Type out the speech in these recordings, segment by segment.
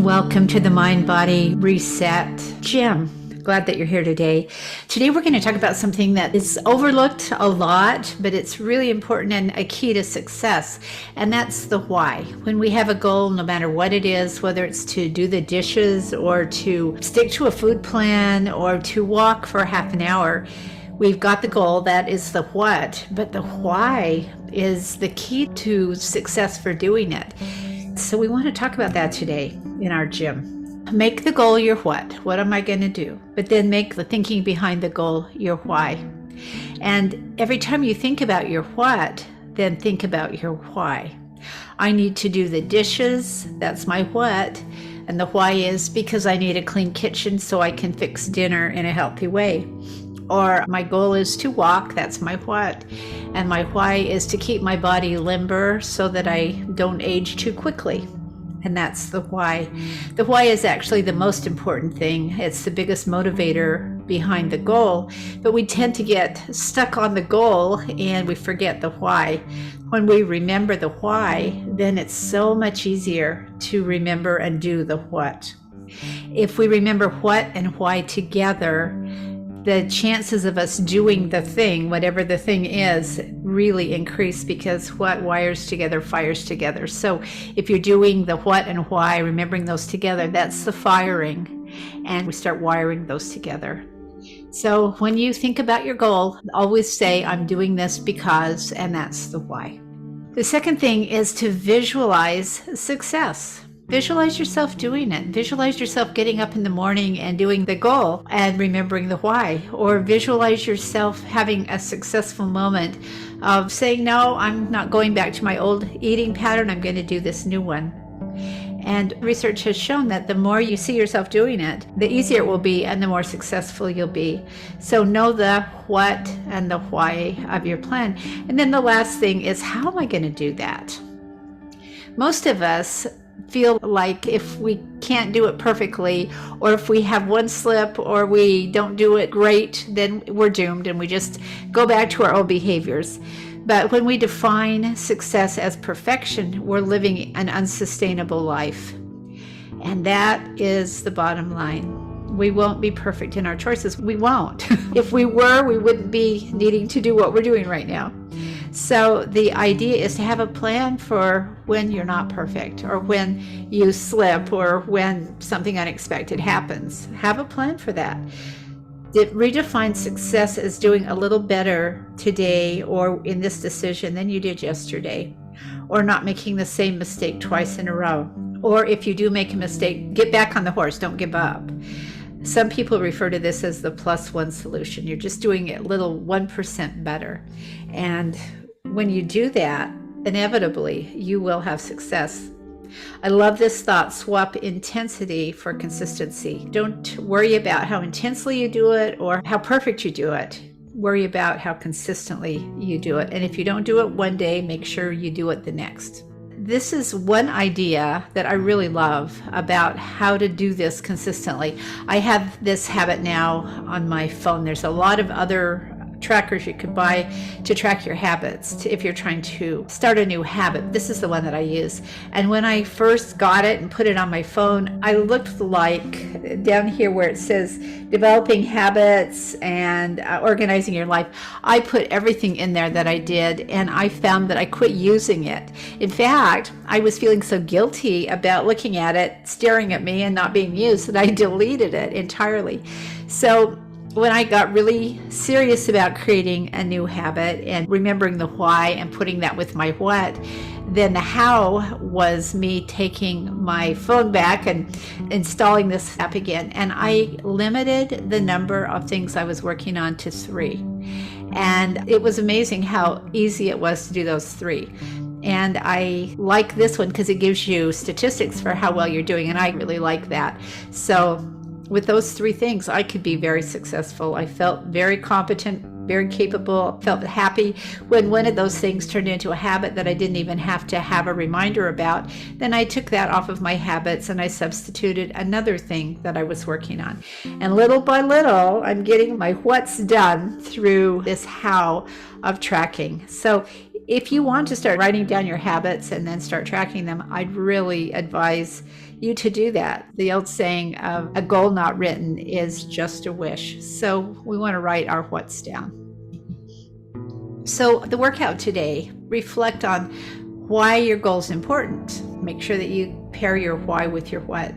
Welcome to the Mind Body Reset Gym. Glad that you're here today. Today we're going to talk about something that is overlooked a lot, but it's really important and a key to success, and that's the why. When we have a goal, no matter what it is, whether it's to do the dishes or to stick to a food plan or to walk for half an hour, we've got the goal, that is the what, but the why is the key to success for doing it. So we want to talk about that today in our gym. Make the goal your what. What am I going to do? But then make the thinking behind the goal your why. And every time you think about your what, then think about your why. I need to do the dishes. That's my what. And the why is because I need a clean kitchen so I can fix dinner in a healthy way. Or my goal is to walk. That's my what. And my why is to keep my body limber so that I don't age too quickly. And that's the why. The why is actually the most important thing. It's the biggest motivator behind the goal, but we tend to get stuck on the goal and we forget the why. When we remember the why, then it's so much easier to remember and do the what. If we remember what and why together, the chances of us doing the thing, whatever the thing is, really increase, because what wires together fires together. So if you're doing the what and why, remembering those together, that's the firing, and we start wiring those together. So when you think about your goal, always say, I'm doing this because, and that's the why. The second thing is to visualize success. Visualize yourself doing it. Visualize yourself getting up in the morning and doing the goal and remembering the why. Or visualize yourself having a successful moment of saying, no, I'm not going back to my old eating pattern. I'm going to do this new one. And research has shown that the more you see yourself doing it, the easier it will be and the more successful you'll be. So know the what and the why of your plan. And then the last thing is, how am I going to do that? Most of us feel like if we can't do it perfectly, or if we have one slip or we don't do it great, then we're doomed and we just go back to our old behaviors. But when we define success as perfection, we're living an unsustainable life. And that is the bottom line. We won't be perfect in our choices. We won't. If we were, we wouldn't be needing to do what we're doing right now. So the idea is to have a plan for when you're not perfect, or when you slip, or when something unexpected happens. Have a plan for that. Redefine success as doing a little better today or in this decision than you did yesterday, or not making the same mistake twice in a row. Or if you do make a mistake, get back on the horse, don't give up. Some people refer to this as the +1 solution. You're just doing it a little 1% better. And when you do that, inevitably, you will have success. I love this thought: swap intensity for consistency. Don't worry about how intensely you do it or how perfect you do it. Worry about how consistently you do it. And if you don't do it one day, make sure you do it the next. This is one idea that I really love about how to do this consistently. I have this habit now on my phone. There's a lot of other trackers you could buy to track your habits if you're trying to start a new habit. This is the one that I use. And when I first got it and put it on my phone, I looked like down here where it says developing habits and organizing your life. I put everything in there that I did, and I found that I quit using it. In fact, I was feeling so guilty about looking at it, staring at me and not being used, that I deleted it entirely. So when I got really serious about creating a new habit and remembering the why and putting that with my what, then the how was me taking my phone back and installing this app again. And I limited the number of things I was working on to 3. And it was amazing how easy it was to do those 3. And I like this one because it gives you statistics for how well you're doing, and I really like that. So with those 3 things, I could be very successful. I felt very competent, very capable, felt happy. When one of those things turned into a habit that I didn't even have to have a reminder about, then I took that off of my habits and I substituted another thing that I was working on. And little by little, I'm getting my what's done through this how of tracking. So if you want to start writing down your habits and then start tracking them, I'd really advise you to do that. The old saying of a goal not written is just a wish. So we want to write our what's down. So the workout today, reflect on why your goal is important. Make sure that you pair your why with your what.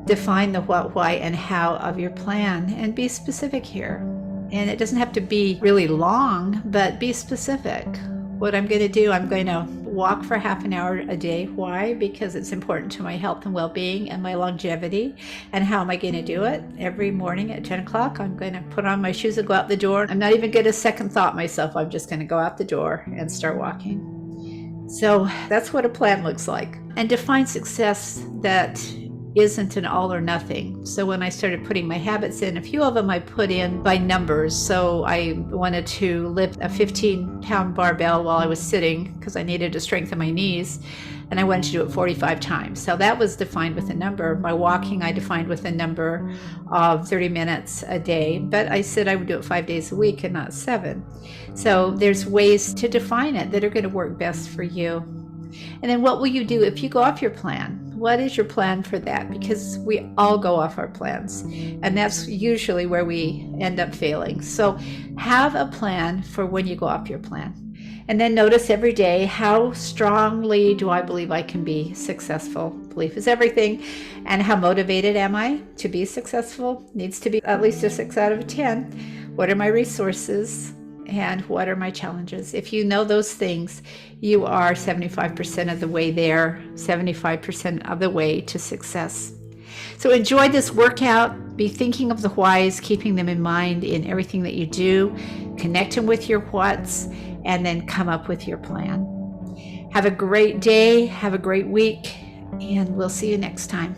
Define the what, why, and how of your plan, and be specific here. And it doesn't have to be really long, but be specific. What I'm going to do, I'm going to walk for half an hour a day. Why? Because it's important to my health and well-being and my longevity. And how am I going to do it? Every morning at 10 o'clock, I'm going to put on my shoes and go out the door. I'm not even going to second thought myself. I'm just going to go out the door and start walking. So that's what a plan looks like. And define success that isn't an all or nothing. So when I started putting my habits in, a few of them I put in by numbers. So I wanted to lift a 15-pound barbell while I was sitting because I needed to strengthen my knees, and I wanted to do it 45 times. So that was defined with a number. My walking I defined with a number of 30 minutes a day, but I said I would do it 5 days a week and not 7. So there's ways to define it that are going to work best for you. And then what will you do if you go off your plan? What is your plan for that? Because we all go off our plans, and that's usually where we end up failing. So have a plan for when you go off your plan. And then notice every day, how strongly do I believe I can be successful? Belief is everything. And how motivated am I to be successful? Needs to be at least a 6 out of 10. What are my resources? And what are my challenges? If you know those things, you are 75% of the way there, 75% of the way to success. So enjoy this workout. Be thinking of the whys, keeping them in mind in everything that you do, connecting with your whats, and then come up with your plan. Have a great day. Have a great week, and we'll see you next time.